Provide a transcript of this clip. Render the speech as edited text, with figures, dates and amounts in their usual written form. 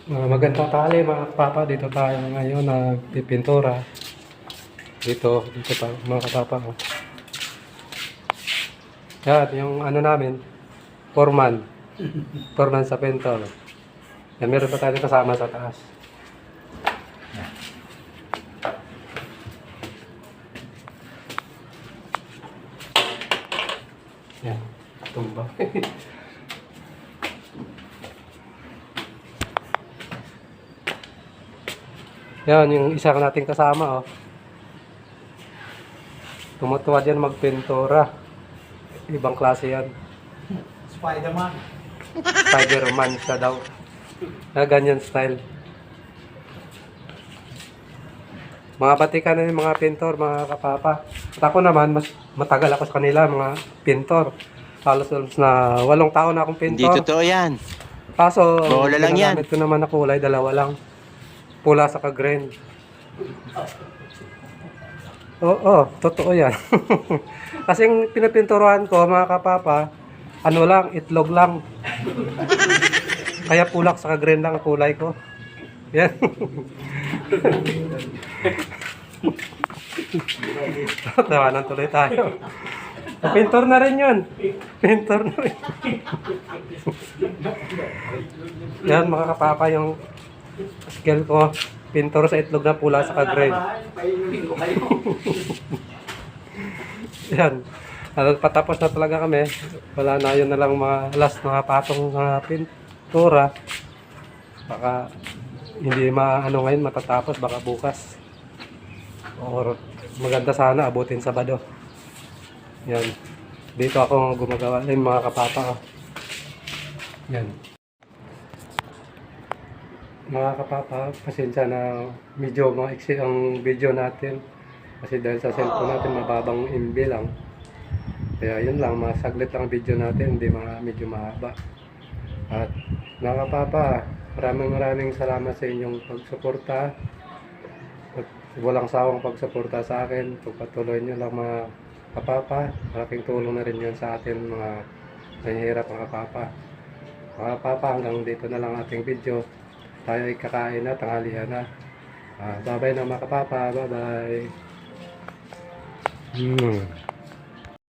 Magandang tali mga kapapa, dito tayo ngayon nagpipintura. Dito pa mga kapapa. Oh. Yan, yung ano namin, foreman. Foreman sa pintor. Yan, meron pa tayo kasama sa taas. Yan, tumba. Yan, yung isa nating kasama, oh. Tumutuwa dyan magpintura. Ibang klase yan. Spider-Man. Spider-Man siya daw. Na ganyan style. Mga batikan na yung mga pintor, mga kapapa. At ako naman, mas matagal ako sa kanila, mga pintor. Halos na 8 taon na akong pintor. Hindi totoo yan. Kaso, Bola lang yan. ginagamit ko naman na kulay, 2 lang. Pula sa ka-green. Oo, totoo yan. Kasi yung pinapinturuan ko, mga kapapa, ano lang, itlog lang. Kaya pulak sa ka-green lang ang kulay ko. Yan. Tawanan tuloy tayo. Pintor na rin yun. Pintor na rin. Yan mga kapapa yung skill ko. Pintor sa itlog na pula sa ka-green. Yan. Patapos na talaga kami. Wala na, yun na lang mga last na patong mga pintura. Baka hindi maano ngayon matatapos, baka bukas. Or maganda sana abutin Sabado. Yan. Dito ako gumagawa ng mga kapapa. Oh. Yan. Mga kapapa, pasensya na medyo maiksi ang video natin. Kasi dahil sa cellphone natin mababang MB lang. Kaya yun lang, masaglit lang ang video natin, hindi medyo mahaba. At mga kapapa, maraming salamat sa inyong pagsuporta. At walang sawang pagsuporta sa akin. Pagpatuloy nyo lang mga kapapa. Malaking tulong na rin yun sa atin mga nangyihirap mga kapapa. Mga kapapa, hanggang dito na lang ating video. Tayo ay kakain na, tanghalian na. Bye-bye na mga kapapa. Bye-bye.